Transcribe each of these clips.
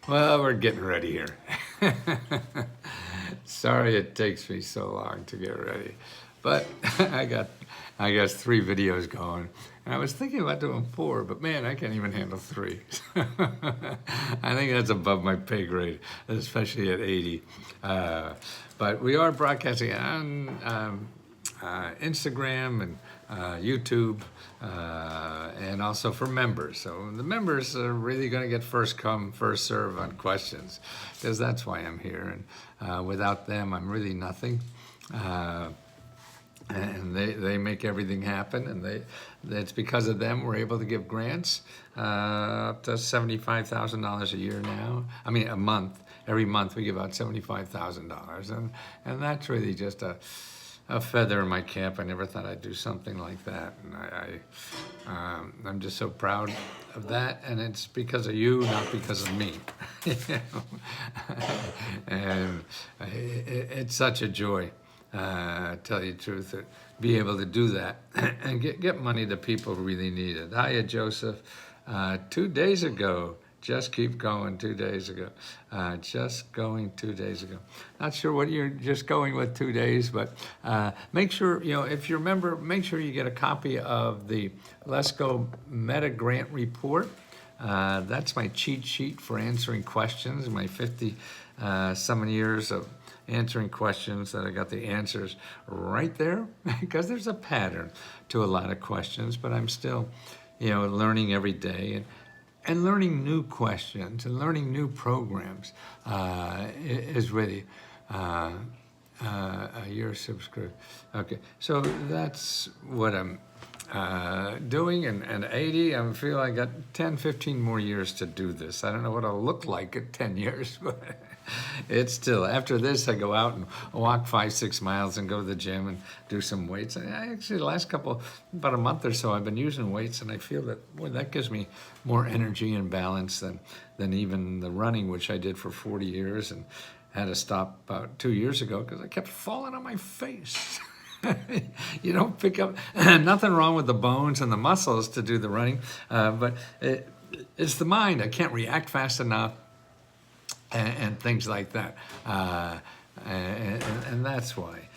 Well, we're getting ready here. Sorry it takes me so long to get ready, but I got 3 videos going, and I was thinking about doing 4, but man, I can't even handle 3. I think that's above my pay grade, especially at 80. But we are broadcasting on Instagram and YouTube, and also for members. So the members are really going to get first come, first serve on questions, because that's why I'm here. And without them, I'm really nothing. And they make everything happen, and it's because of them we're able to give grants up to $75,000 a year now. I mean, a month. Every month we give out $75,000, and that's really just a feather in my cap. I never thought I'd do something like that, and I'm just so proud of that, and it's because of you, not because of me. And it's such a joy, tell you the truth, to be able to do that and get money to people who really need it. Hiya, Joseph. 2 days ago. Just keep going. 2 days ago. Just going 2 days ago. Not sure what you're just going with 2 days, but make sure, if you're a member, make sure you get a copy of the Let's Go Meta Grant Report. That's my cheat sheet for answering questions, my 50 some years of answering questions that I got the answers right there, because there's a pattern to a lot of questions, but I'm still, learning every day. And learning new questions and learning new programs is really your subscribe. Okay, so that's what I'm doing. And 80, I feel I got 10, 15 more years to do this. I don't know what I'll look like at 10 years, but it's still, after this, I go out and walk 5, 6 miles and go to the gym and do some weights. I actually, the last about a month or so, I've been using weights, and I feel that, boy, that gives me more energy and balance than even the running, which I did for 40 years and had to stop about 2 years ago because I kept falling on my face. You don't pick up, nothing wrong with the bones and the muscles to do the running, but it's the mind. I can't react fast enough. And things like that, and that's why.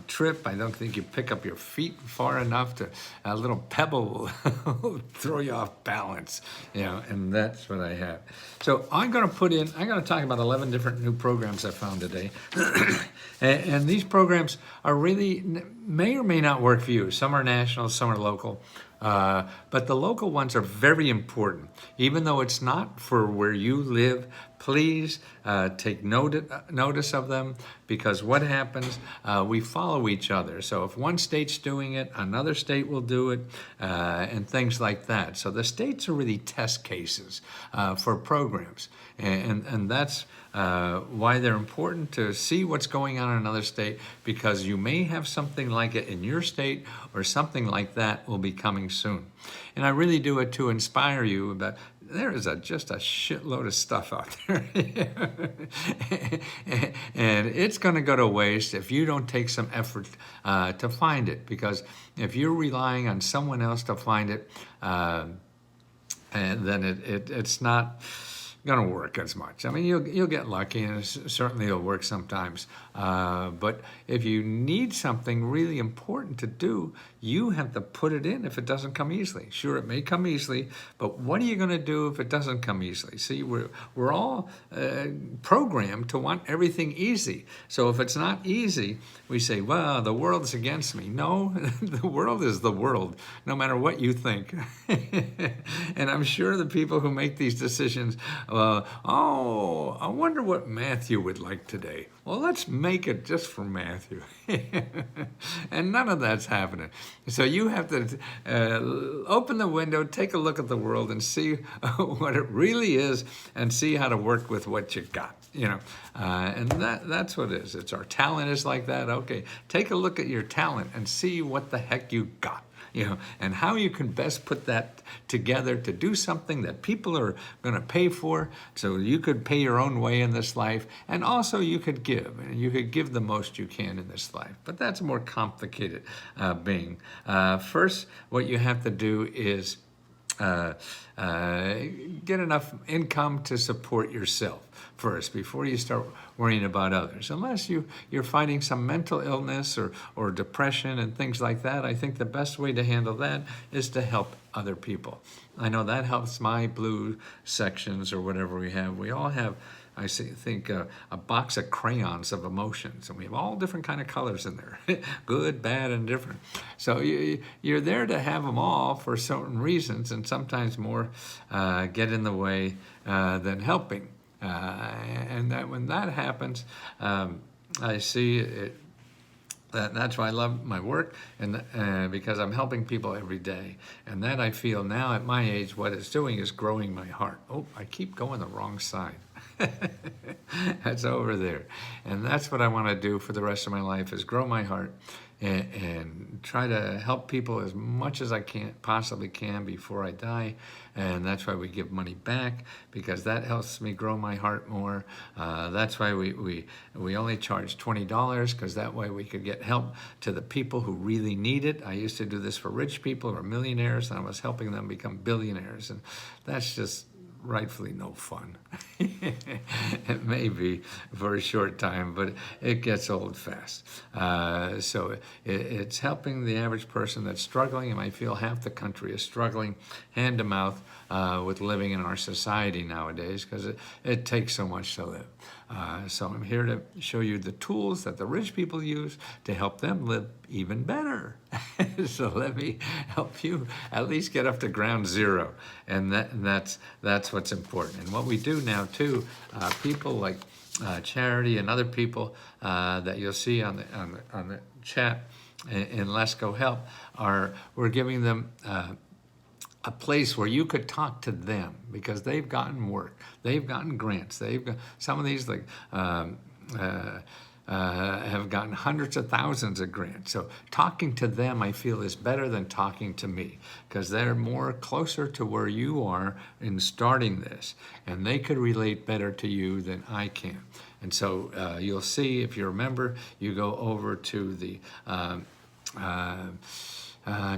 Trip, I don't think you pick up your feet far enough to, a little pebble will throw you off balance, and that's what I have. So I'm going to talk about 11 different new programs I found today. And these programs are really, may or may not work for you. Some are national, some are local. But the local ones are very important. Even though it's not for where you live, please take notice of them, because what happens, we follow each other. So if one state's doing it, another state will do it, and things like that. So the states are really test cases for programs. And that's why they're important, to see what's going on in another state, because you may have something like it in your state, or something like that will be coming soon. And I really do it to inspire you about, there is just a shitload of stuff out there. And it's going to go to waste if you don't take some effort to find it, because if you're relying on someone else to find it, and then it's not going to work as much. I mean, you'll get lucky, and certainly it'll work sometimes. But if you need something really important to do, you have to put it in if it doesn't come easily. Sure, it may come easily, but what are you going to do if it doesn't come easily? See, we're all programmed to want everything easy. So if it's not easy, we say, well, the world's against me. No, the world is the world, no matter what you think. And I'm sure the people who make these decisions, I wonder what Matthew would like today. Well, let's make it just for Matthew. And none of that's happening. So you have to open the window, take a look at the world, and see what it really is, and see how to work with what you got. And that's what it is. It's our talent is like that. Okay, take a look at your talent and see what the heck you got. And how you can best put that together to do something that people are going to pay for, so you could pay your own way in this life, and also you could give, and you could give the most you can in this life. But that's a more complicated being. First, what you have to do is get enough income to support yourself first before you start worrying about others. Unless you're fighting some mental illness or depression and things like that, I think the best way to handle that is to help other people. I know that helps my blue sections or whatever we have. We all have, think, a box of crayons of emotions, and we have all different kind of colors in there, good, bad, and different. So you're there to have them all for certain reasons, and sometimes more get in the way than helping. And that when that happens, I see it. That's why I love my work, and because I'm helping people every day. And that I feel now at my age, what it's doing is growing my heart. Oh, I keep going the wrong side. That's over there. And that's what I want to do for the rest of my life, is grow my heart and try to help people as much as I possibly can before I die. And that's why we give money back, because that helps me grow my heart more. That's why we only charge $20, because that way we could get help to the people who really need it. I used to do this for rich people or millionaires, and I was helping them become billionaires. And that's just rightfully no fun. It may be for a short time, but it gets old fast. So it's helping the average person that's struggling, and I feel half the country is struggling hand to mouth with living in our society nowadays, because it takes so much to live. So I'm here to show you the tools that the rich people use to help them live even better. So let me help you at least get up to ground zero, and that's what's important. And what we do now too, people like Charity and other people that you'll see on the chat in Let's Go Help, we're giving them a place where you could talk to them, because they've gotten work, they've gotten grants, they've got some of these like have gotten hundreds of thousands of grants. So talking to them, I feel, is better than talking to me, because they're more closer to where you are in starting this, and they could relate better to you than I can. And so you'll see, if you remember, you go over to the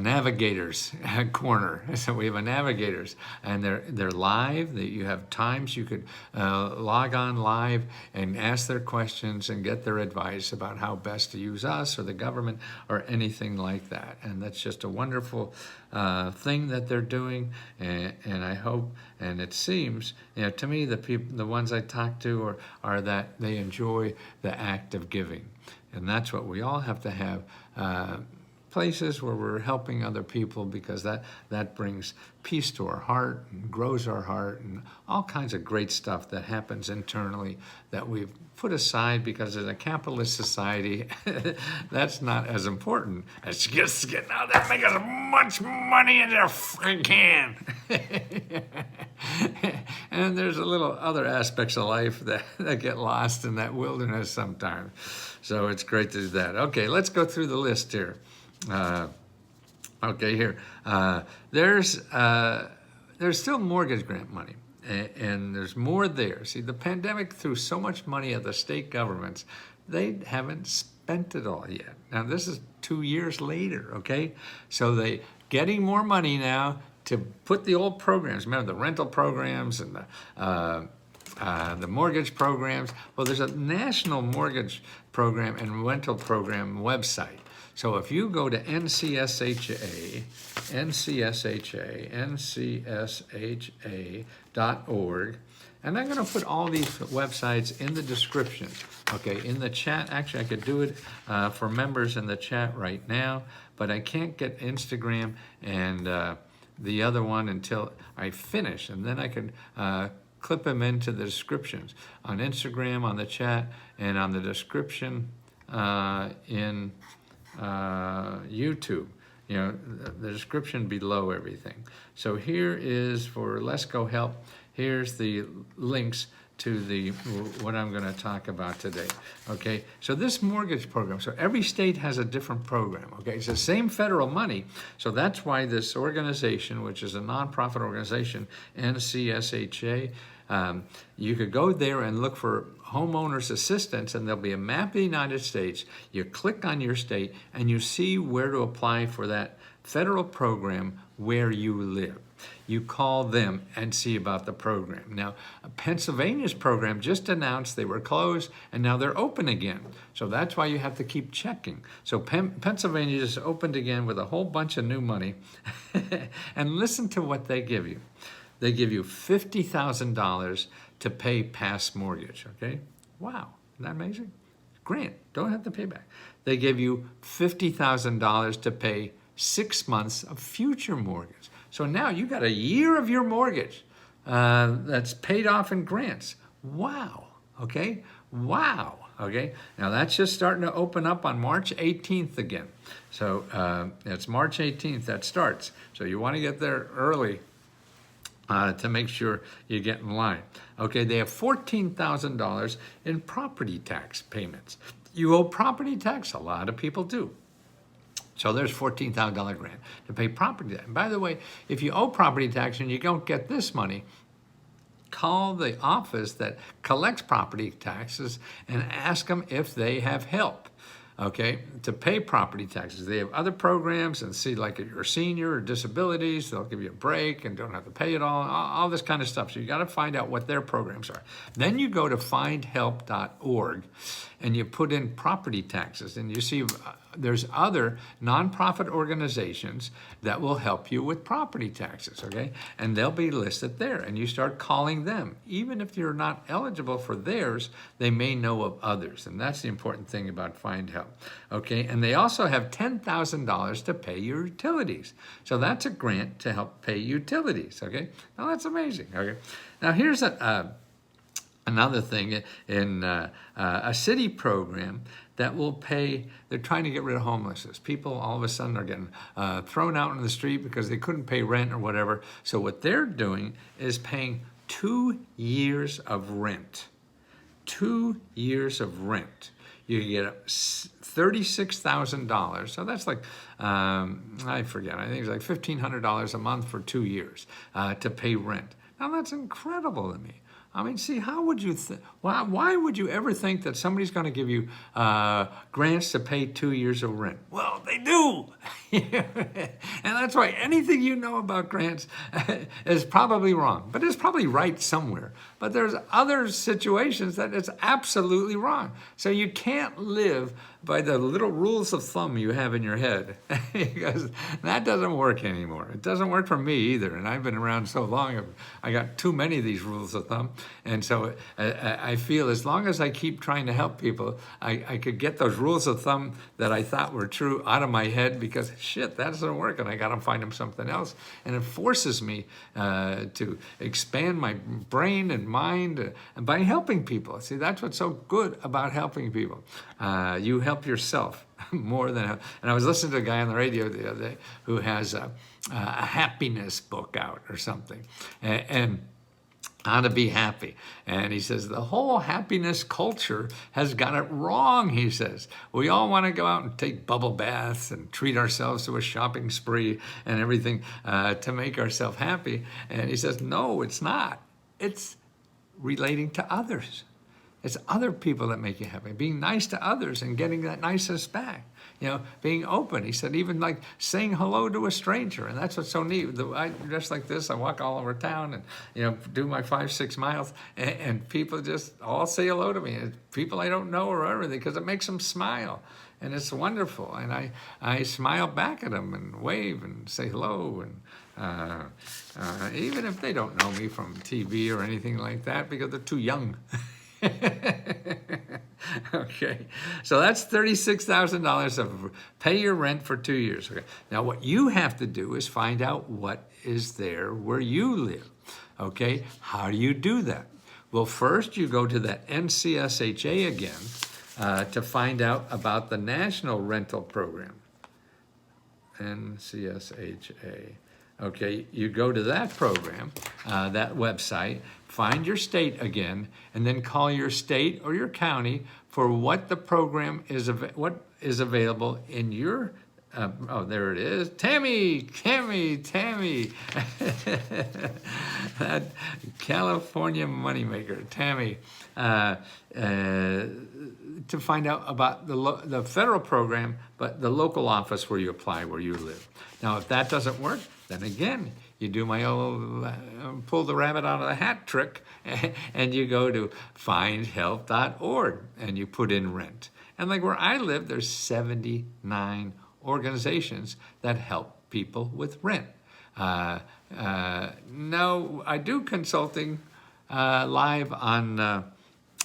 navigators corner. So we have a navigators, and they're live. That you have times you could log on live and ask their questions and get their advice about how best to use us or the government or anything like that. And that's just a wonderful thing that they're doing. And I hope, and it seems, to me, the ones I talk to are that they enjoy the act of giving, and that's what we all have to have. Places where we're helping other people, because that brings peace to our heart and grows our heart, and all kinds of great stuff that happens internally that we've put aside, because in a capitalist society, that's not as important as just getting out there and making as much money as you freaking can. And there's a little other aspects of life that get lost in that wilderness sometimes. So it's great to do that. Okay, let's go through the list here. Okay, here. There's still mortgage grant money, and there's more there. See, the pandemic threw so much money at the state governments, they haven't spent it all yet. Now, this is 2 years later, okay? So they getting more money now to put the old programs. Remember the rental programs and the mortgage programs? Well, there's a national mortgage program and rental program website. So if you go to NCSHA.org, and I'm going to put all these websites in the description, okay, in the chat. Actually, I could do it for members in the chat right now, but I can't get Instagram and the other one until I finish, and then I can clip them into the descriptions on Instagram, on the chat, and on the description in YouTube, the description below everything. So here is for Let's Go Help. Here's the links to what I'm going to talk about today. Okay, so this mortgage program, so every state has a different program. Okay, it's the same federal money, so that's why this organization, which is a nonprofit organization, NCSHA, you could go there and look for homeowners assistance, and there'll be a map of the United States. You click on your state and you see where to apply for that federal program where you live. You call them and see about the program. Now, Pennsylvania's program just announced they were closed and now they're open again. So that's why you have to keep checking. So Pennsylvania just opened again with a whole bunch of new money. And listen to what they give you. They give you $50,000 to pay past mortgage, okay? Wow, isn't that amazing? Grant, don't have to pay back. They give you $50,000 to pay 6 months of future mortgage. So now you got a year of your mortgage that's paid off in grants. Wow, okay? Wow, okay? Now that's just starting to open up on March 18th again. So it's March 18th that starts. So you want to get there early to make sure you get in line. Okay, they have $14,000 in property tax payments. You owe property tax? A lot of people do. So there's $14,000 grant to pay property tax. And by the way, if you owe property tax and you don't get this money, call the office that collects property taxes and ask them if they have help, okay, to pay property taxes. They have other programs, and see, like if you're a senior or disabilities, they'll give you a break and don't have to pay it all this kind of stuff. So you got to find out what their programs are. Then you go to findhelp.org and you put in property taxes, and you see there's other nonprofit organizations that will help you with property taxes, okay? And they'll be listed there, and you start calling them. Even if you're not eligible for theirs, they may know of others, and that's the important thing about Find Help, okay? And they also have $10,000 to pay your utilities. So that's a grant to help pay utilities, okay? Now that's amazing, okay? Now here's another thing in a city program that will pay. They're trying to get rid of homelessness. People all of a sudden are getting thrown out in the street because they couldn't pay rent or whatever. So what they're doing is paying 2 years of rent. 2 years of rent. You get $36,000. So that's like, I forget, I think it's like $1,500 a month for 2 years to pay rent. Now that's incredible to me. I mean, see, how would you why would you ever think that somebody's going to give you grants to pay 2 years of rent? Well, they do. And that's why anything you know about grants is probably wrong, but it's probably right somewhere. But there's other situations that it's absolutely wrong. So you can't live by the little rules of thumb you have in your head, because that doesn't work anymore. It doesn't work for me either, and I've been around so long, I got too many of these rules of thumb, and so I feel as long as I keep trying to help people, I could get those rules of thumb that I thought were true out of my head, because shit, that doesn't work, and I got to find them something else, and it forces me to expand my brain and mind by helping people. See, that's what's so good about helping people. You help yourself more than help. And I was listening to a guy on the radio the other day who has a happiness book out or something, and how to be happy. And he says, the whole happiness culture has got it wrong, he says. We all want to go out and take bubble baths and treat ourselves to a shopping spree and everything to make ourselves happy. And he says, no, it's not. It's relating to others. It's other people that make you happy. Being nice to others and getting that niceness back. You know, being open. He said even like saying hello to a stranger. And that's what's so neat. I dress like this. I walk all over town and, you know, do my 5-6 miles. And people just all say hello to me. And people I don't know or everything, because it makes them smile. And it's wonderful. And I smile back at them and wave and say hello. And even if they don't know me from TV or anything like that, because they're too young. Okay, so that's $36,000 of pay your rent for 2 years. Okay, now what you have to do is find out what is there where you live. Okay, how do you do that? Well, first you go to that NCSHA again to find out about the National Rental Program. NCSHA. Okay, you go to that program, that website, find your state again, and then call your state or your county for what the program is, what is available in your Oh, there it is. Tammy. That California moneymaker, Tammy. To find out about the federal program, but the local office where you apply, where you live. Now, if that doesn't work, then again, you do my old pull the rabbit out of the hat trick, and you go to findhelp.org and you put in rent. And like where I live, there's 79 organizations that help people with rent. No, I do consulting live on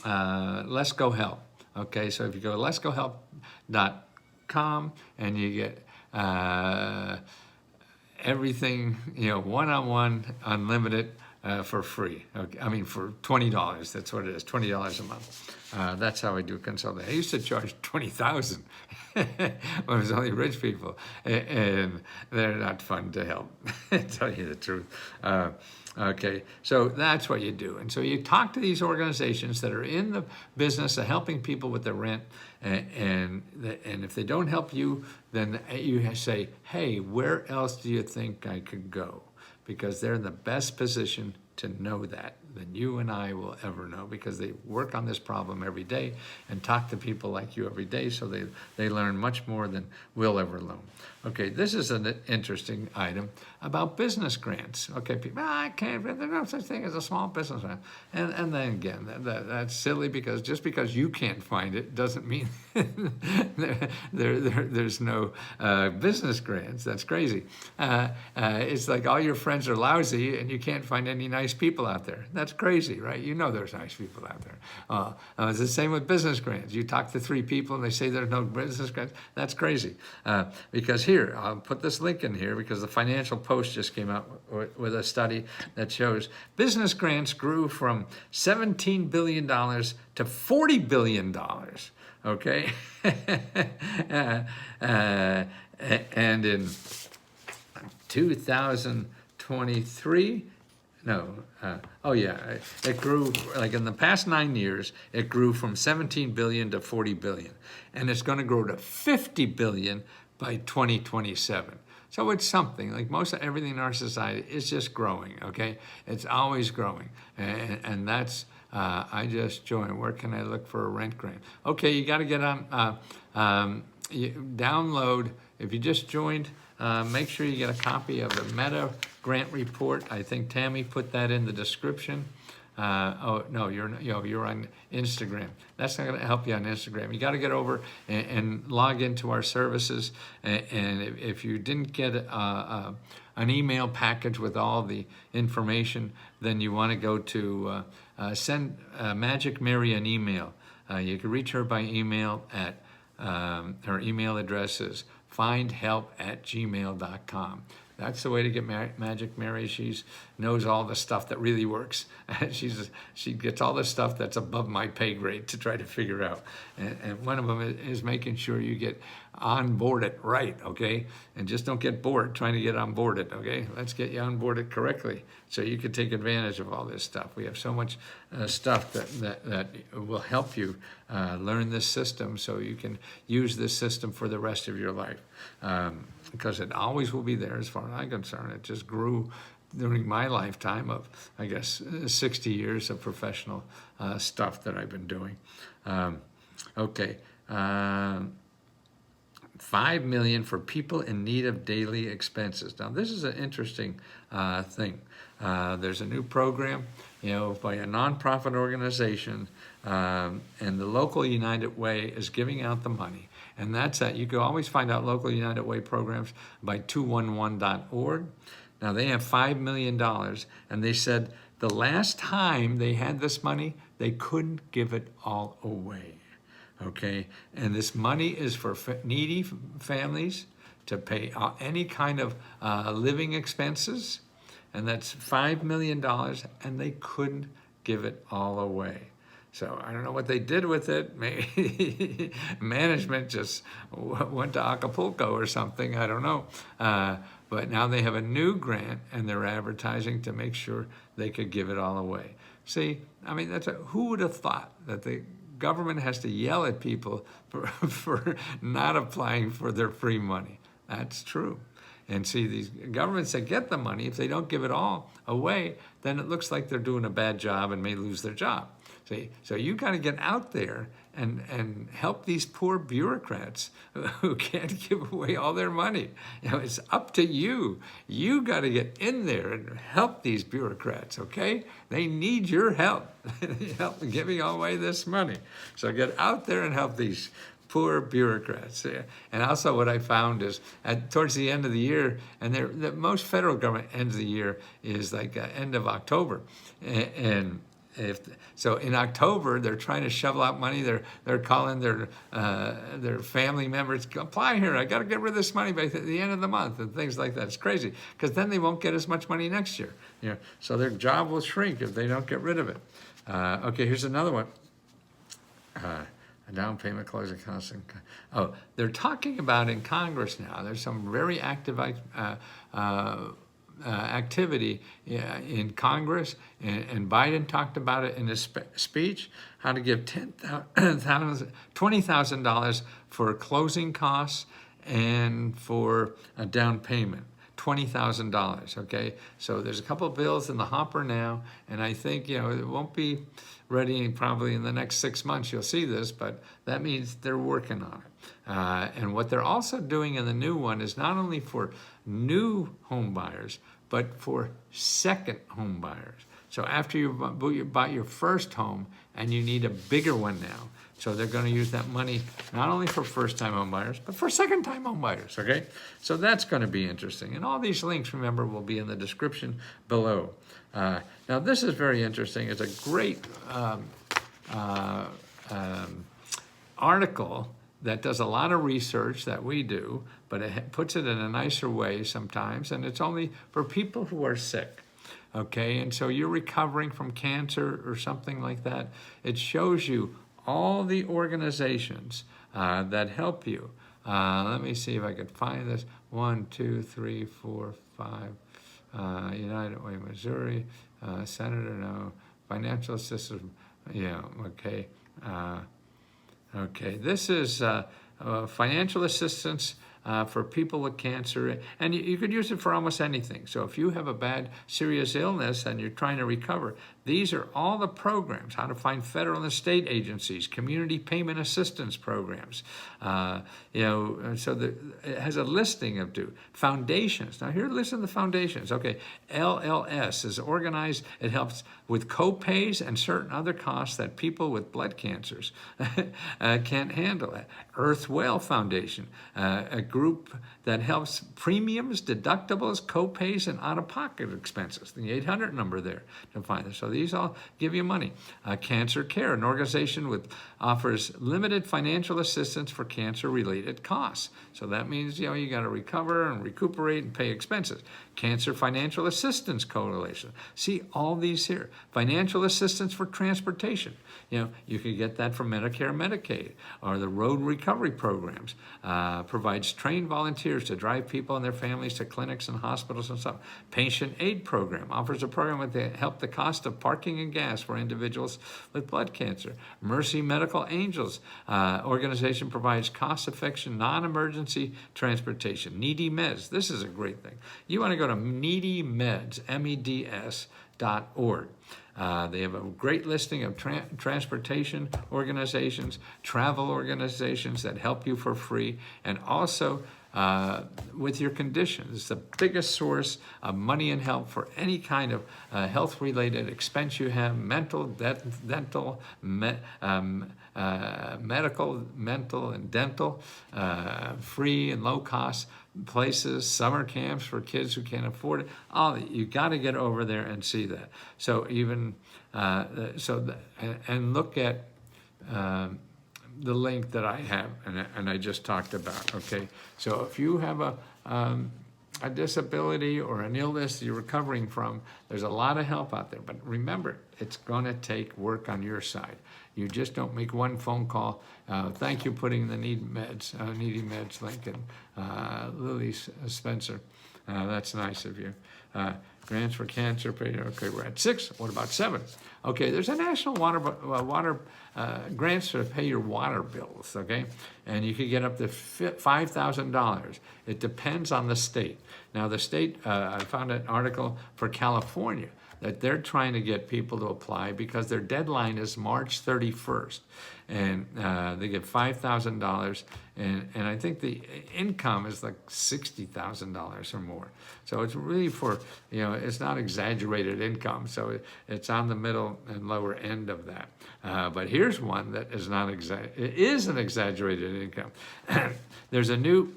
Let's Go Help. Okay, so if you go to letsgohelp.com and you get everything, one-on-one, unlimited, for free. Okay, I mean, for $20. That's what it is, $20 a month. That's how I do consulting. I used to charge $20,000 when it was only rich people, and they're not fun to help, to tell you the truth. Okay, so that's what you do. And so you talk to these organizations that are in the business of helping people with their rent, and if they don't help you, then you say, hey, where else do you think I could go? Because they're in the best position to know that than you and I will ever know, because they work on this problem every day and talk to people like you every day, so they learn much more than we'll ever learn. Okay, this is an interesting item about business grants. Okay, people, I can't, there's no such thing as a small business grant. And then again, that's silly, because just because you can't find it doesn't mean there's no business grants. That's crazy. It's like all your friends are lousy and you can't find any nice people out there. That's crazy, right? You know there's nice people out there. It's the same with business grants. You talk to 3 people and they say there's no business grants. That's crazy. Because here, I'll put this link in here, because the Financial Post just came out with a study that shows business grants grew from $17 billion to $40 billion. Okay? And in 2023, it grew, like in the past 9 years, it grew from 17 billion to 40 billion. And it's going to grow to 50 billion by 2027. So it's something, like most of everything in our society is just growing, okay? It's always growing. And that's, I just joined. Where can I look for a rent grant? Okay, you got to get on, download, if you just joined, make sure you get a copy of the Meta Grant Report. I think Tammy put that in the description. Oh no, you're on Instagram. That's not going to help you on Instagram. You got to get over and log into our services. And if you didn't get an email package with all the information, then you want to go to send Magic Mary an email. You can reach her by email at her email address is findhelp@gmail.com. That's the way to get Magic Mary. She knows all the stuff that really works. She gets all the stuff that's above my pay grade to try to figure out. And one of them is making sure you get onboarded right, okay? And just don't get bored trying to get onboarded, okay? Let's get you onboarded correctly so you can take advantage of all this stuff. We have so much stuff that will help you learn this system so you can use this system for the rest of your life. Because it always will be there as far as I'm concerned. It just grew during my lifetime of, I guess, 60 years of professional stuff that I've been doing. Okay. $5 million for people in need of daily expenses. Now, this is an interesting thing. There's a new program, by a nonprofit organization, and the local United Way is giving out the money. And that's that. You can always find out local United Way programs by 211.org. Now, they have $5 million, and they said the last time they had this money, they couldn't give it all away. Okay, and this money is for needy families to pay any kind of living expenses, and that's $5 million, and they couldn't give it all away. So I don't know what they did with it. Maybe management just went to Acapulco or something. I don't know. But now they have a new grant, and they're advertising to make sure they could give it all away. See, I mean, who would have thought that the government has to yell at people for not applying for their free money? That's true. And see, these governments that get the money, if they don't give it all away, then it looks like they're doing a bad job and may lose their job. See, so you got to get out there and help these poor bureaucrats who can't give away all their money. It's up to you. You got to get in there and help these bureaucrats, okay? They need your help, help giving away this money. So get out there and help these poor bureaucrats. And also what I found is towards the end of the year, and the most federal government ends the year is like end of October. And so in October, they're trying to shovel out money. They're calling their family members, apply here. I got to get rid of this money by the end of the month and things like that. It's crazy because then they won't get as much money next year. So their job will shrink if they don't get rid of it. Okay, here's another one. A down payment, closing costs. Oh, they're talking about in Congress now. There's some very active activity in Congress, and Biden talked about it in his speech, how to give $20,000 for closing costs and for a down payment. $20,000, okay? So there's a couple of bills in the hopper now, and I think, it won't be ready probably in the next 6 months. You'll see this, but that means they're working on it. And what they're also doing in the new one is not only for new home buyers, but for second home buyers. So after you bought your first home and you need a bigger one now, so they're going to use that money not only for first-time home buyers, but for second-time home buyers, okay? So that's going to be interesting. And all these links, remember, will be in the description below. Now, this is very interesting. It's a great article that does a lot of research that we do, but it puts it in a nicer way sometimes, and it's only for people who are sick. Okay, and so you're recovering from cancer or something like that. It shows you all the organizations that help you. Let me see if I could find this. 1, 2, 3, 4, 5. United Way, Missouri. Senator, no. Financial assistance, yeah, okay. Okay, this is financial assistance for people with cancer, and you could use it for almost anything. So if you have a bad, serious illness and you're trying to recover, these are all the programs, how to find federal and state agencies, community payment assistance programs. So it has a listing of foundations. Now here, listen to the foundations. Okay, LLS is organized. It helps with CoPays and certain other costs that people with blood cancers can't handle. Earthwell Foundation, a group that helps premiums, deductibles, CoPays, and out-of-pocket expenses. The 800 number there to find this. So these all give you money. Cancer Care, an organization offers limited financial assistance for cancer-related costs. So that means, you got to recover and recuperate and pay expenses. Cancer Financial Assistance Coalition. See all these here. Financial assistance for transportation. You could get that from Medicare, Medicaid, or the road recovery programs. Provides trained volunteers to drive people and their families to clinics and hospitals and stuff. Patient Aid Program offers a program to help the cost of parking and gas for individuals with blood cancer. Mercy Medical Angels organization provides cost-effective, non-emergency transportation. Needy Meds. This is a great thing. You want to go to needymeds, MEDS.org. They have a great listing of transportation organizations, travel organizations that help you for free, and also with your conditions. It's the biggest source of money and help for any kind of health-related expense you have, mental, dental, medical, mental, and dental, free and low-cost places, summer camps for kids who can't afford it. You got to get over there and see that. So even and look at the link that I have and I just talked about. Okay, so if you have a disability or an illness you're recovering from, there's a lot of help out there. But remember, it's going to take work on your side. You just don't make one phone call. Thank you for putting the Needy Meds link in. Lily Spencer, that's nice of you. Grants for cancer. Okay, we're at 6. What about 7? Okay, there's a national water grants to pay your water bills. Okay, and you could get up to $5,000. It depends on the state. Now the state, I found an article for California that they're trying to get people to apply because their deadline is March 31st. And they get $5,000, and I think the income is like $60,000 or more. So it's really for, it's not exaggerated income. So it's on the middle and lower end of that. But here's one that is not it is an exaggerated income. There's a new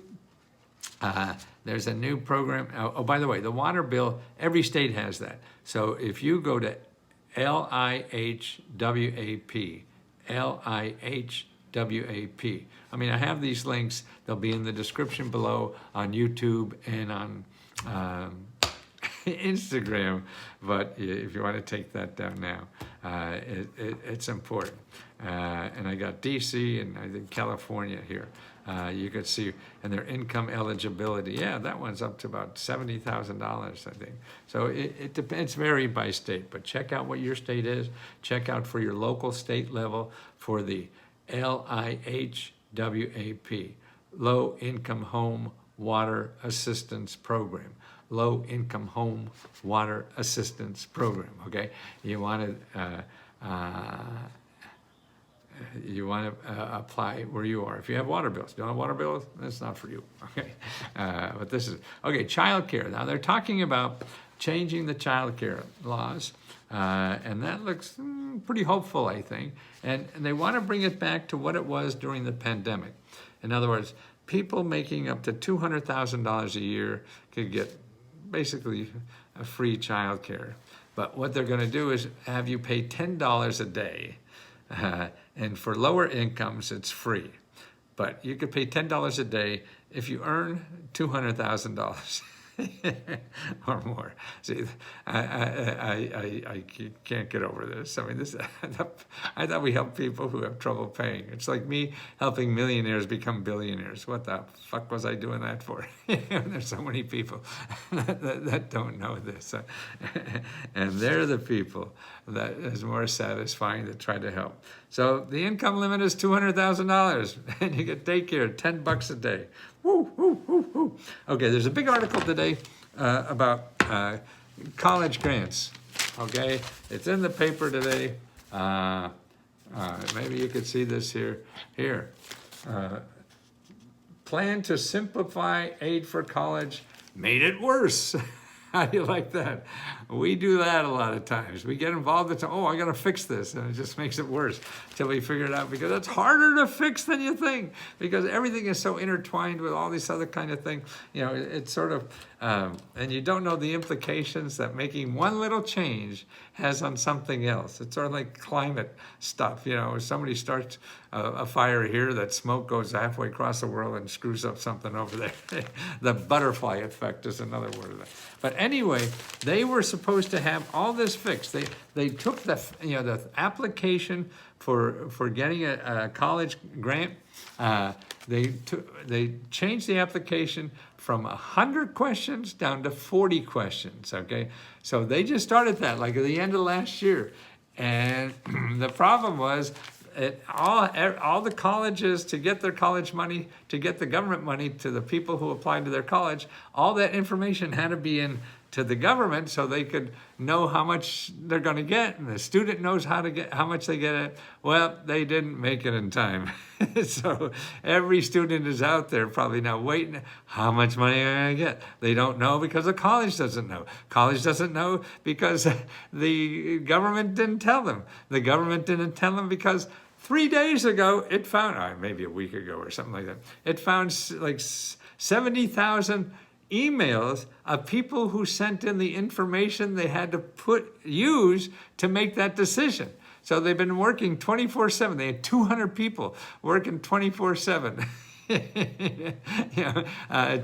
program. Oh, by the way, the water bill, every state has that. So if you go to LIHWAP, LIHWAP. I mean, I have these links. They'll be in the description below on YouTube and on Instagram. But if you want to take that down now, it's important. And I got DC and I think California here. You could see, and their income eligibility, yeah, that one's up to about $70,000, I think. So it depends, varied by state, but check out what your state is. Check out for your local state level for the LIHWAP, Low Income Home Water Assistance Program. Low Income Home Water Assistance Program, okay? You want to apply where you are. If you have water bills, don't have water bills, that's not for you, okay? But this is, okay, childcare. Now they're talking about changing the childcare laws, and that looks pretty hopeful, I think. And they want to bring it back to what it was during the pandemic. In other words, people making up to $200,000 a year could get basically a free childcare. But what they're going to do is have you pay $10 a day. And for lower incomes, it's free. But you could pay $10 a day if you earn $200,000 or more. See, I can't get over this. I mean, I thought we help people who have trouble paying. It's like me helping millionaires become billionaires. What the fuck was I doing that for? There's so many people that don't know this. And they're the people that is more satisfying to try to help. So the income limit is $200,000, and you get daycare, $10 a day. Woo, woo, woo, woo. Okay, there's a big article today about college grants. Okay, it's in the paper today. Maybe you could see this here. Plan to simplify aid for college made it worse. How do you like that? We do that a lot of times. We get involved and say, oh, I got to fix this. And it just makes it worse until we figure it out, because it's harder to fix than you think, because everything is so intertwined with all these other kind of things. It's sort of, and you don't know the implications that making one little change has on something else. It's sort of like climate stuff. If somebody starts a fire here, that smoke goes halfway across the world and screws up something over there. The butterfly effect is another word of that. But anyway, they were supposed to have all this fixed. They took the application for getting a college grant. They changed the application from 100 questions down to 40 questions. Okay, so they just started that like at the end of last year, and the problem was, all the colleges, to get their college money, to get the government money to the people who applied to their college, all that information had to be in to the government so they could know how much they're going to get, and the student knows how much they get it. Well, they didn't make it in time. So every student is out there probably now waiting, how much money am I going to get? They don't know because the college doesn't know. College doesn't know because the government didn't tell them. The government didn't tell them because 3 days ago, it found, maybe a week ago or something like that, it found like 70,000 emails of people who sent in the information they had to use to make that decision. So they've been working 24/7. They had 200 people working 24/7.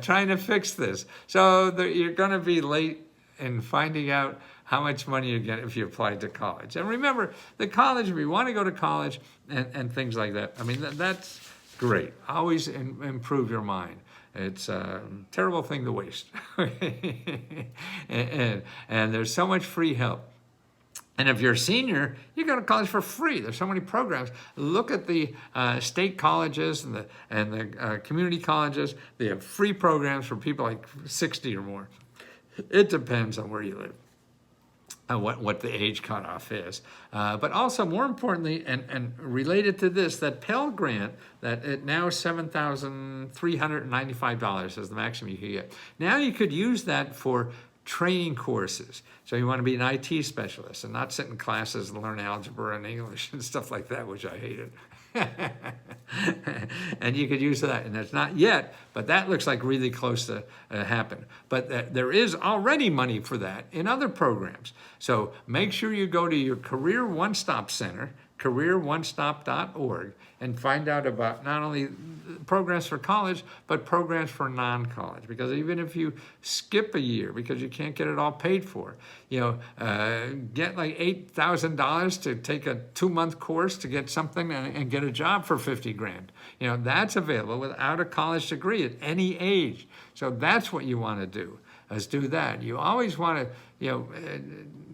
Trying to fix this. So you're going to be late in finding out how much money you get if you apply to college. And remember, the college, if you want to go to college and things like that, I mean, that's great. Always improve your mind. It's a terrible thing to waste. and there's so much free help. And if you're a senior, you go to college for free. There's so many programs. Look at the state colleges and the community colleges. They have free programs for people like 60 or more. It depends on where you live and what the age cutoff is. But also, more importantly, and related to this, that Pell Grant, that it now $7,395 is the maximum you can get. Now you could use that for training courses. So you want to be an IT specialist and not sit in classes and learn algebra and English and stuff like that, which I hated. And you could use that, and it's not yet, but that looks like really close to happen. But there is already money for that in other programs. So make sure you go to your Career One Stop Center, careeronestop.org, and find out about not only programs for college, but programs for non-college. Because even if you skip a year because you can't get it all paid for, get like $8,000 to take a 2-month course to get something and get a job for 50 grand. That's available without a college degree at any age. So that's what you want to do, is do that. You always want to,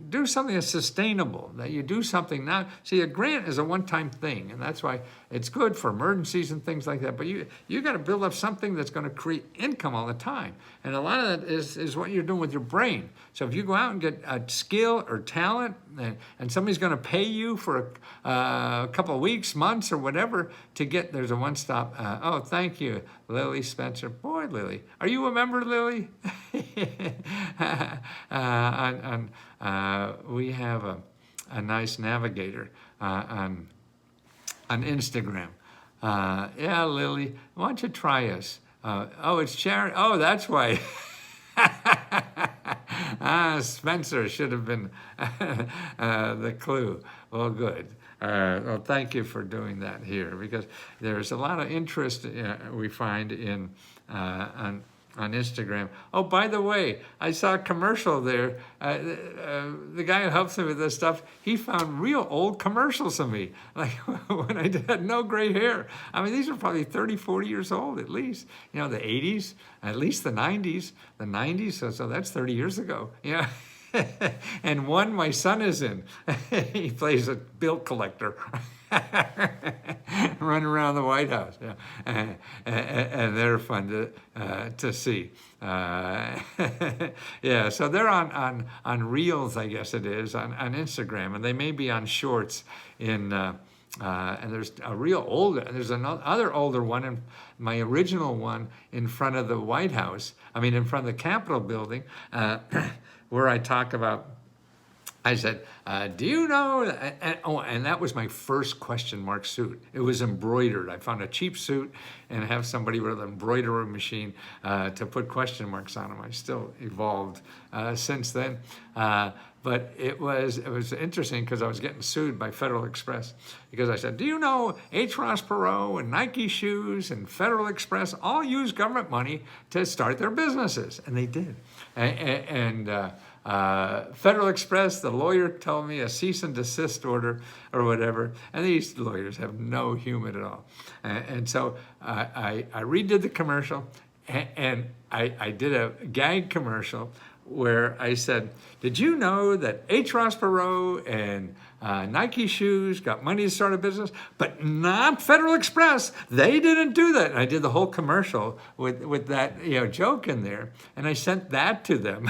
do something that's sustainable, that you do something now. See, a grant is a one-time thing, and that's why it's good for emergencies and things like that. But you got to build up something that's going to create income all the time. And a lot of that is what you're doing with your brain. So if you go out and get a skill or talent, and somebody's going to pay you for a couple of weeks, months, or whatever to get, there's a one-stop. Oh, thank you, Lily Spencer. Boy, Lily, are you a member, Lily? We have a nice navigator on Instagram. Yeah, Lily, why don't you try us? It's Sharon. Oh, that's why. Spencer should have been the clue. Well, good. Well, thank you for doing that here, because there's a lot of interest we find in on Instagram. Oh, by the way, I saw a commercial there. The guy who helps me with this stuff, he found real old commercials of me, like when I had no gray hair. I mean, these are probably 30, 40 years old at least. The 80s, at least the 90s. The 90s, so that's 30 years ago. And one my son is in. He plays a bill collector. Running around the White House, and they're fun to see. So they're on Reels, I guess it is, on Instagram, and they may be on Shorts in. And there's a real older. There's another older one, and my original one in front of the White House. I mean, in front of the Capitol building, where I talk about. I said, do you know, and that was my first question mark suit. It was embroidered. I found a cheap suit and have somebody with an embroidery machine to put question marks on them. I still evolved since then. But it was interesting because I was getting sued by Federal Express because I said, do you know H. Ross Perot and Nike Shoes and Federal Express all use government money to start their businesses? And they did. Federal Express, the lawyer told me a cease and desist order or whatever, and these lawyers have no human at all. And so I redid the commercial, and I did a gag commercial where I said, did you know that H. Ross Perot and Nike Shoes got money to start a business, but not Federal Express? They didn't do that. And I did the whole commercial with that joke in there, and I sent that to them.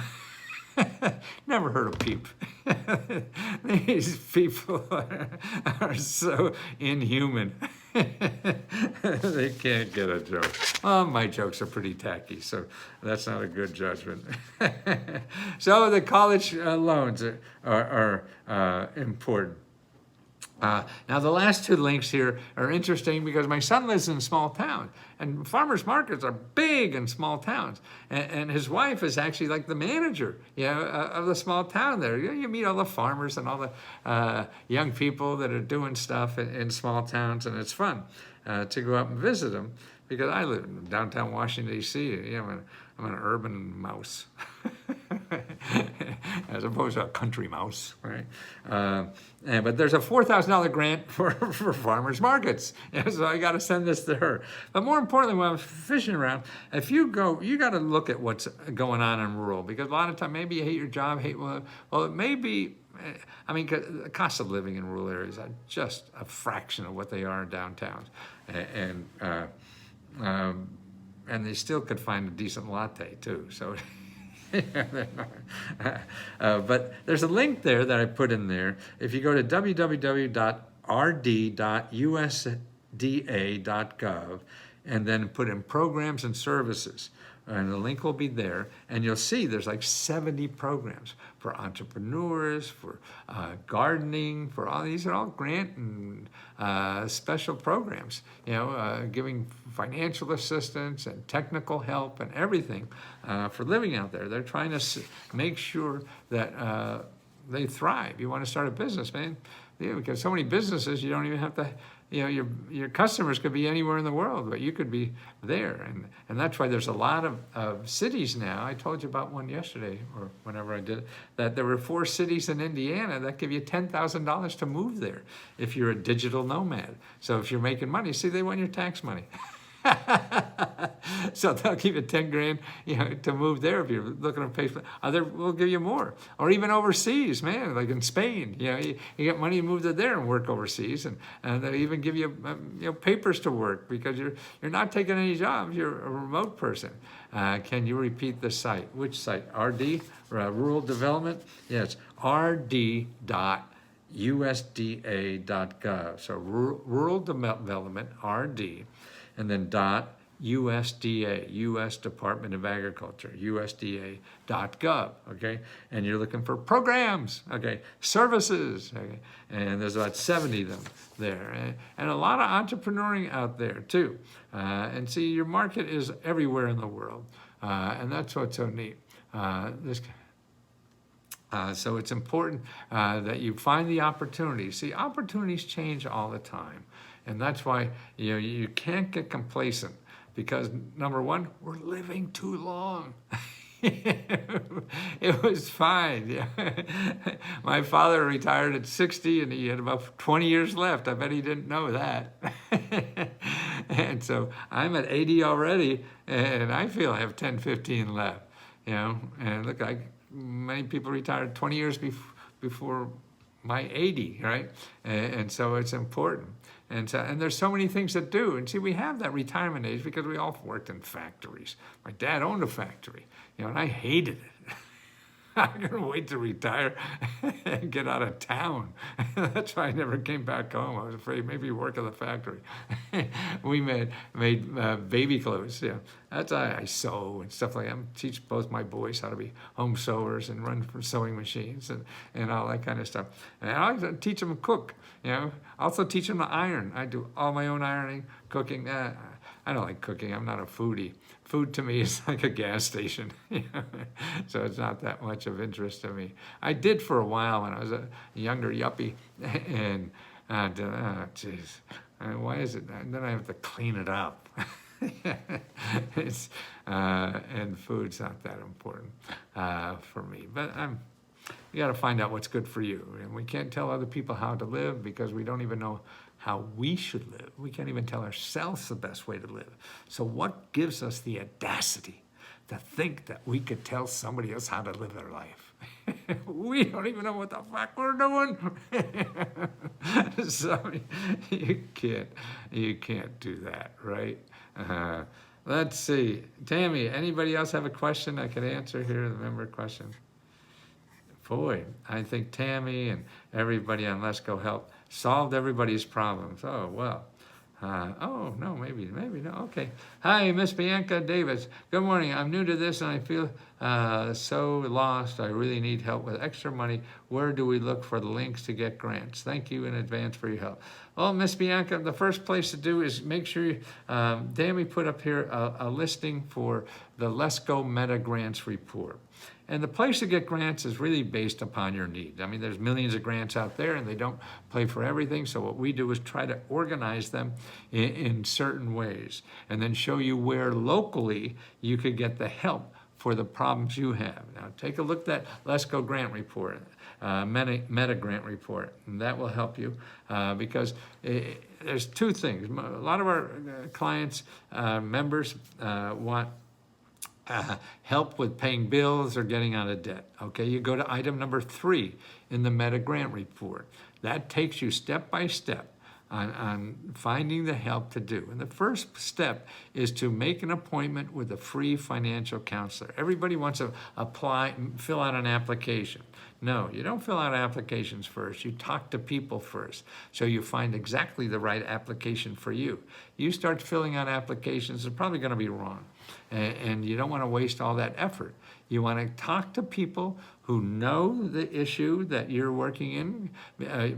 Never heard a peep. These people are so inhuman. They can't get a joke. Oh, my jokes are pretty tacky, so that's not a good judgment. So the college loans are important. Now, the last two links here are interesting because my son lives in a small town, and farmers markets are big in small towns. And his wife is actually like the manager, of the small town there. You meet all the farmers and all the young people that are doing stuff in small towns, and it's fun to go up and visit them because I live in downtown Washington, D.C. I'm an urban mouse. as opposed to a country mouse, right? But there's a $4,000 grant for farmers markets. So I got to send this to her. But more importantly, when I'm fishing around, if you go, you got to look at what's going on in rural, because a lot of time, maybe you hate your job, well, it may be, I mean, the cost of living in rural areas are just a fraction of what they are in downtowns. And they still could find a decent latte too. So, but there's a link there that I put in there. If you go to www.rd.usda.gov and then put in programs and services, and the link will be there, and you'll see there's like 70 programs for entrepreneurs, for gardening, for all these are all grant and special programs, giving financial assistance and technical help and everything for living out there. They're trying to make sure that they thrive. You want to start a business, man? Yeah, because so many businesses, you don't even have to, your customers could be anywhere in the world, but you could be there. And that's why there's a lot of cities now. I told you about one yesterday, or whenever I did it, that there were 4 cities in Indiana that give you $10,000 to move there if you're a digital nomad. So if you're making money, see, they want your tax money. So they'll give you 10 grand, to move there if you're looking to pay for. Other will give you more, or even overseas, man, like in Spain. You get money to move to there and work overseas, and they'll even give you papers to work because you're not taking any jobs. You're a remote person. Can you repeat the site? Which site? RD, Rural Development. Yes, rd.usda.gov. So Rural Development, RD. And then .USDA, U.S. Department of Agriculture, USDA.gov, okay? And you're looking for programs, okay? Services, okay? And there's about 70 of them there. And a lot of entrepreneuring out there, too. And see, your market is everywhere in the world. And that's what's so neat. So it's important that you find the opportunities. See, opportunities change all the time. And that's why you can't get complacent, because number one, we're living too long. It was fine. My father retired at 60 and he had about 20 years left. I bet he didn't know that. And so I'm at 80 already, and I feel I have 10, 15 left. And look, many people retired 20 years before my 80, right? And so it's important. And there's so many things to do. And see, we have that retirement age because we all worked in factories. My dad owned a factory, and I hated it. I couldn't wait to retire and get out of town. That's why I never came back home. I was afraid maybe work at the factory. We made baby clothes. That's why I sew and stuff like that. I teach both my boys how to be home sewers and run for sewing machines and all that kind of stuff. And I also teach them to cook. Also teach them to iron. I do all my own ironing, cooking. I don't like cooking. I'm not a foodie. Food to me is like a gas station, so it's not that much of interest to me. I did for a while when I was a younger yuppie, and geez, why is it? And then I have to clean it up. And food's not that important for me, but you got to find out what's good for you, and we can't tell other people how to live because we don't even know how we should live. We can't even tell ourselves the best way to live. So what gives us the audacity to think that we could tell somebody else how to live their life? We don't even know what the fuck we're doing. So you can't do that, right? Let's see. Tammy, anybody else have a question I could answer here, the member question? Boy, I think Tammy and everybody on Let's Go Help solved everybody's problems. Oh, well. Oh, no, maybe no. Okay. Hi, Miss Bianca Davis. Good morning. I'm new to this and I feel so lost. I really need help with extra money. Where do we look for the links to get grants? Thank you in advance for your help. Well, Miss Bianca, the first place to do is make sure Tammy put up here a listing for the Let's Go Meta Grants Report. And the place to get grants is really based upon your needs. I mean, there's millions of grants out there and they don't pay for everything. So what we do is try to organize them in certain ways and then show you where locally you could get the help for the problems you have. Now, take a look at that Let's Go grant report, meta grant report, and that will help you because there's two things. A lot of our clients, members want help with paying bills or getting out of debt. Okay, you go to item number 3 in the meta grant report. That takes you step by step on finding the help to do. And the first step is to make an appointment with a free financial counselor. Everybody wants to fill out an application. No, you don't fill out applications first. You talk to people first, so you find exactly the right application for you. You start filling out applications, they're probably going to be wrong. And you don't want to waste all that effort. You want to talk to people who know the issue that you're working in,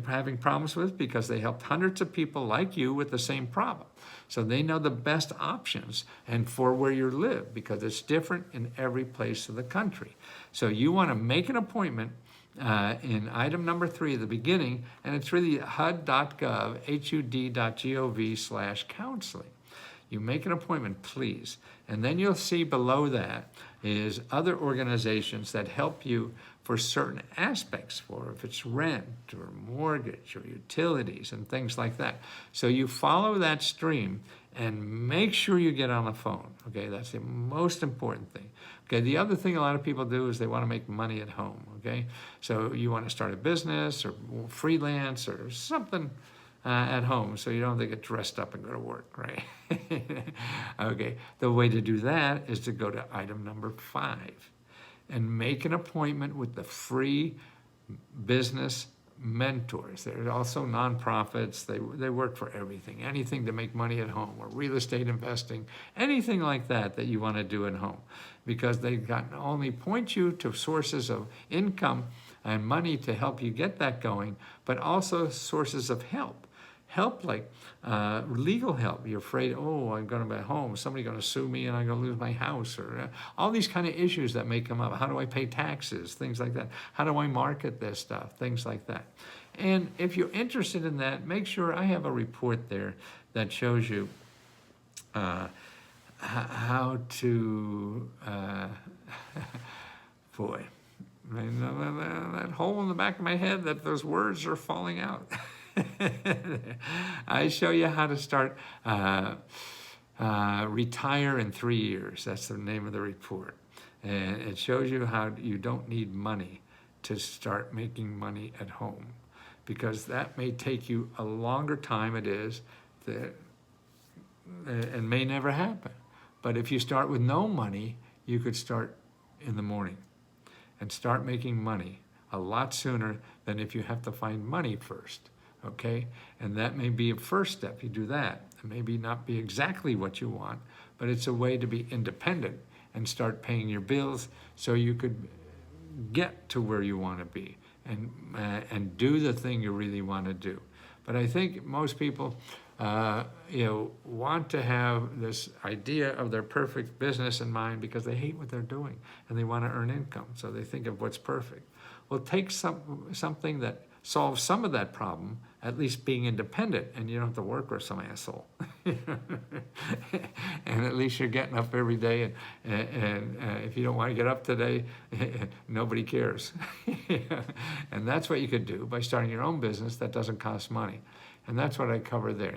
having problems with, because they helped hundreds of people like you with the same problem. So they know the best options and for where you live, because it's different in every place of the country. So you want to make an appointment in item number 3 at the beginning, and it's really hud.gov, hud.gov/counseling. You make an appointment, please. And then you'll see below that is other organizations that help you for certain aspects, for if it's rent or mortgage or utilities and things like that. So you follow that stream and make sure you get on the phone. Okay, that's the most important thing. Okay, the other thing a lot of people do is they want to make money at home. Okay, so you want to start a business or freelance or something at home, so you don't have to get dressed up and go to work, right? Okay, the way to do that is to go to item number 5 and make an appointment with the free business mentors. They're also nonprofits. They work for everything, anything to make money at home, or real estate investing, anything like that you want to do at home, because they not only point you to sources of income and money to help you get that going, but also sources of help. Help like legal help. You're afraid, oh, I'm going to be home, somebody's going to sue me and I'm going to lose my house, or all these kind of issues that may come up. How do I pay taxes? Things like that. How do I market this stuff? Things like that. And if you're interested in that, make sure I have a report there that shows you how to, boy, that hole in the back of my head that those words are falling out. I show you how to start retire in 3 years. That's the name of the report. And it shows you how you don't need money to start making money at home, because that may take you a longer time and may never happen. But if you start with no money, you could start in the morning and start making money a lot sooner than if you have to find money first. Okay, and that may be a first step. You do that. It may not be exactly what you want, but it's a way to be independent and start paying your bills so you could get to where you want to be and do the thing you really want to do. But I think most people, want to have this idea of their perfect business in mind because they hate what they're doing and they want to earn income. So they think of what's perfect. Well, take something that solves some of that problem, at least being independent, and you don't have to work for some asshole. And at least you're getting up every day, and if you don't want to get up today, nobody cares. And that's what you could do by starting your own business that doesn't cost money. And that's what I cover there.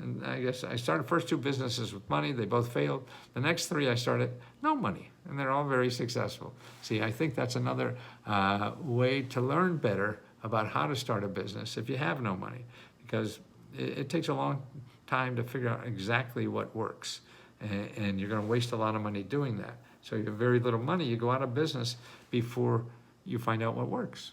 And I guess I started first 2 businesses with money. They both failed. The next 3 I started no money, and they're all very successful. See, I think that's another way to learn better about how to start a business if you have no money, because it takes a long time to figure out exactly what works, and you're going to waste a lot of money doing that. So you have very little money, you go out of business before you find out what works.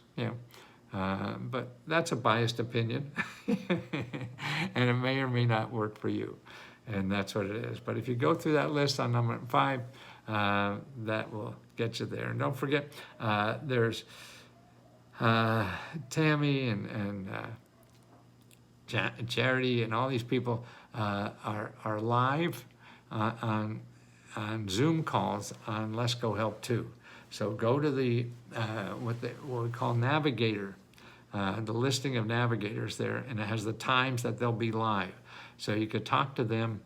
But that's a biased opinion, and it may or may not work for you, and that's what it is. But if you go through that list on number 5, that will get you there. And don't forget, there's Tammy and Charity and all these people are live on Zoom calls on Let's Go Help too. So go to the what we call Navigator, the listing of navigators there, and it has the times that they'll be live. So you could talk to them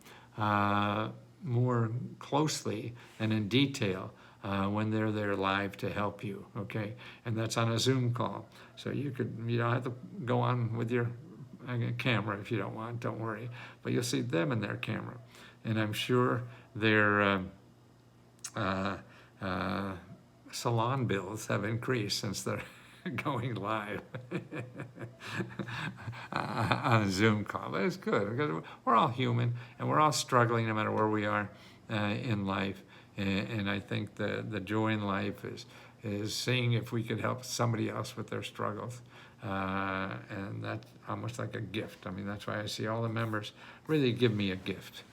more closely and in detail when they're there live to help you, okay? And that's on a Zoom call. So you don't have to go on with your camera if you don't want, don't worry. But you'll see them in their camera. And I'm sure their salon bills have increased since they're going live on a Zoom call. But it's good because we're all human and we're all struggling no matter where we are in life. And I think the joy in life is seeing if we could help somebody else with their struggles. And that's almost like a gift. I mean, that's why I see all the members really give me a gift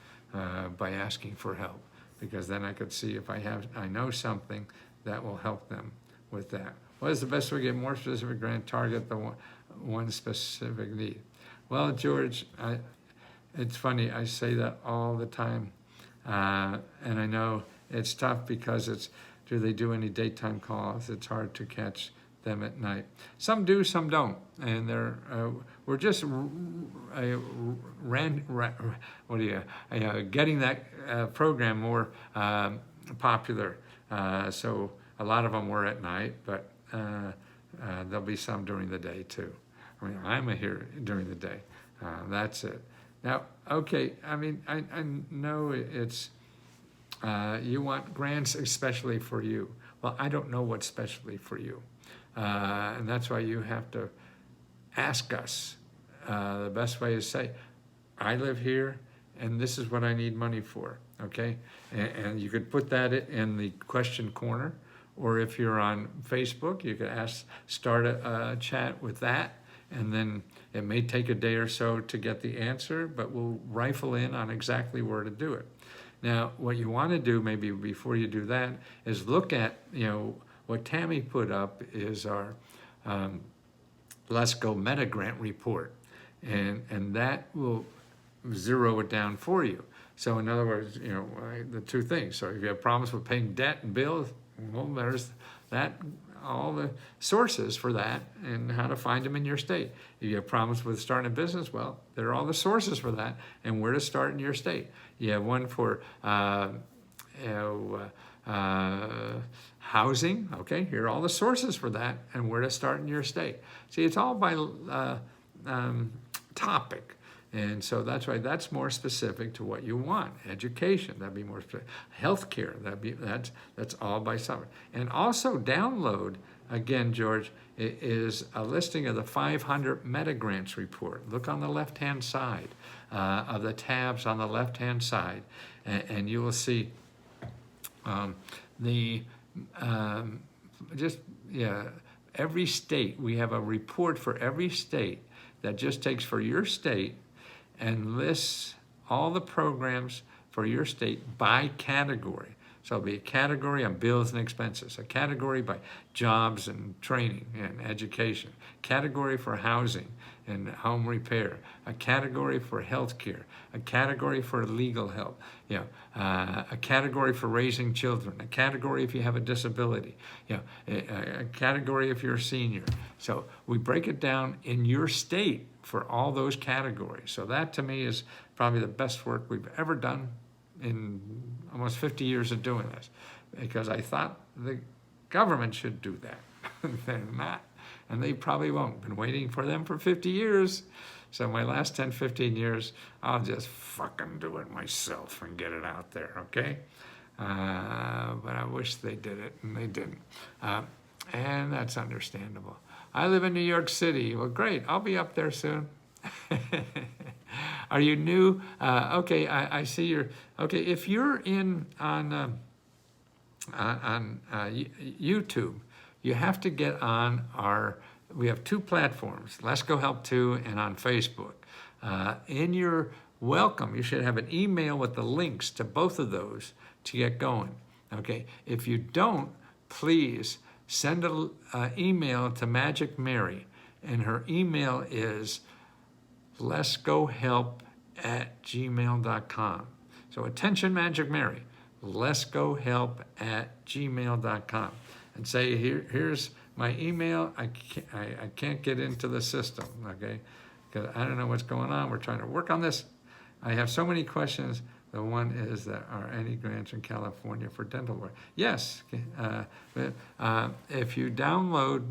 by asking for help, because then I could see if I know something that will help them with that. What is the best way to get more specific grant target the one specific need? Well, George, it's funny, I say that all the time. And I know it's tough because do they do any daytime calls? It's hard to catch them at night. Some do, some don't. And we're just getting that program more popular. So a lot of them were at night, but there'll be some during the day too. I mean, I'm here during the day. That's it. Now, okay, I mean, I know it's, you want grants especially for you. Well, I don't know what's specially for you. And that's why you have to ask us. The best way is say, I live here and this is what I need money for, okay? And you could put that in the question corner, or if you're on Facebook, you could start a chat with that, and then it may take a day or so to get the answer, but we'll rifle in on exactly where to do it. Now, what you want to do maybe before you do that is look at, what Tammy put up is our Let's Go Meta Grant report, and that will zero it down for you. So in other words, the two things. So if you have problems with paying debt and bills, well, there's that, all the sources for that and how to find them in your state. If you have problems with starting a business, well, there are all the sources for that and where to start in your state. You have one for housing, okay, here are all the sources for that and where to start in your state. See, it's all by topic. And so that's why that's more specific to what you want. Education, that'd be more specific. Healthcare, that's all by subject. And also download, again, George, is a listing of the 500 Meta Grants report. Look on the left-hand side of the tabs on the left-hand side, and you will see every state. We have a report for every state that just takes for your state and lists all the programs for your state by category. So it'll be a category on bills and expenses, a category by jobs and training and education, category for housing and home repair, a category for healthcare, a category for legal help, a category for raising children, a category if you have a disability, a category if you're a senior. So we break it down in your state for all those categories. So that to me is probably the best work we've ever done in almost 50 years of doing this, because I thought the government should do that. They're not, and they probably won't. Been waiting for them for 50 years. So my last 10, 15 years, I'll just fucking do it myself and get it out there, okay? But I wish they did it, and they didn't. And that's understandable. I live in New York City. Well, great. I'll be up there soon. Are you new? Okay, I see you're... Okay, if you're on YouTube, you have to get on our... We have two platforms, Let's Go Help 2 and on Facebook. In your welcome, you should have an email with the links to both of those to get going. Okay, if you don't, please send an email to Magic Mary, and her email is letsgohelp@gmail.com. So attention, Magic Mary, letsgohelp@gmail.com, and say, here's my email. I can't get into the system, okay? Because I don't know what's going on. We're trying to work on this. I have so many questions, The one is that are any grants in California for dental work? Yes. If you download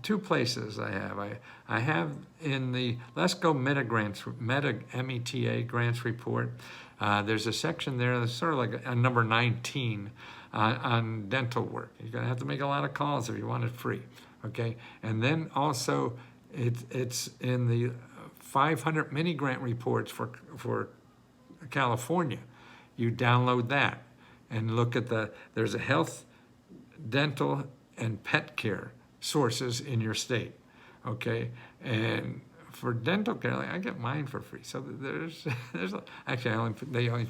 two places I have in the Let's Go Meta Grants, Meta META Grants Report. There's a section there that's sort of like a number 19 on dental work. You're gonna have to make a lot of calls if you want it free, okay? And then also it's in the 500 mini grant reports for California. You download that and look at there's a health, dental, and pet care sources in your state, okay? And for dental care, I get mine for free. So actually they only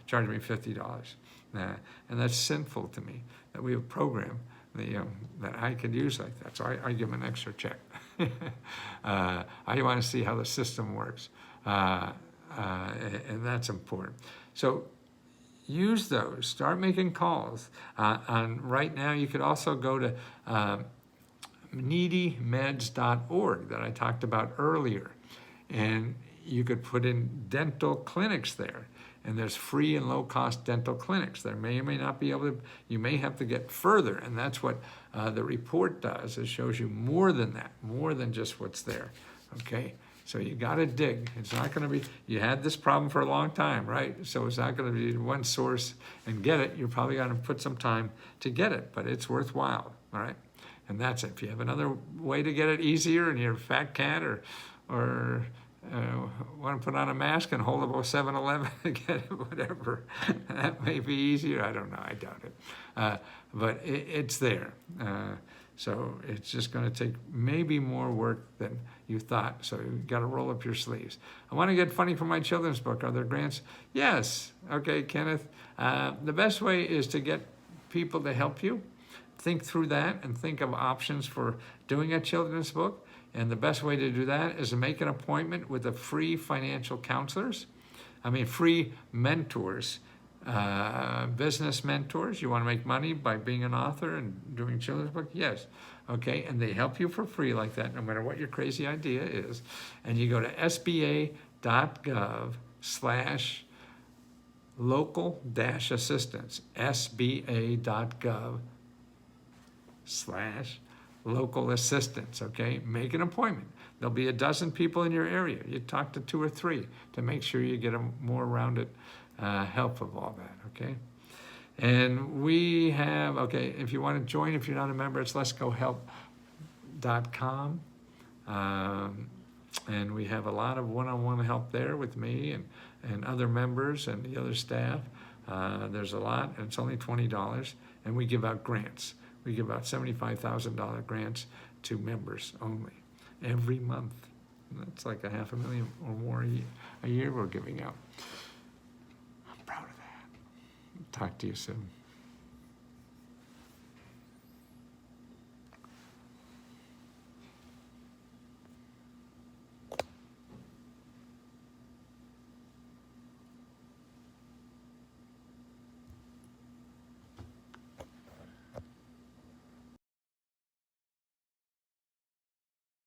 charge me $50, and that's sinful to me that we have a program that I could use like that. So I give them an extra check. I want to see how the system works, and that's important. So use those. Start making calls. Right now, you could also go to needymeds.org that I talked about earlier, and you could put in dental clinics there, and there's free and low-cost dental clinics. There may or may not be able to, you may have to get further, and that's what the report does. It shows you more than that, more than just what's there, okay? So you got to dig. It's not going to be, you had this problem for a long time, right? So it's not going to be one source and get it. You're probably going to put some time to get it, but it's worthwhile, all right? And that's it. If you have another way to get it easier and you're a fat cat or want to put on a mask and hold up a 7-Eleven to get it, whatever, that may be easier. I don't know. I doubt it. But it's there. So it's just going to take maybe more work than you thought. So you got to roll up your sleeves. I want to get funny for my children's book. Are there grants? Yes. Okay, Kenneth. The best way is to get people to help you. Think through that and think of options for doing a children's book. And the best way to do that is to make an appointment with the free financial counselors. Free mentors, business mentors. You want to make money by being an author and doing children's book? Yes. Okay, and they help you for free like that, no matter what your crazy idea is. And you go to sba.gov/local-assistance, sba.gov/local assistance, okay? Make an appointment. There'll be a dozen people in your area. You talk to 2 or 3 to make sure you get a more rounded help of all that, okay? And we have, okay, if you want to join, if you're not a member, it's letsgohelp.com. And we have a lot of one-on-one help there with me and other members and the other staff. There's a lot, and it's only $20, and we give out grants. We give out $75,000 grants to members only every month. That's like $500,000 or more a year we're giving out. I'm proud of that. Talk to you soon.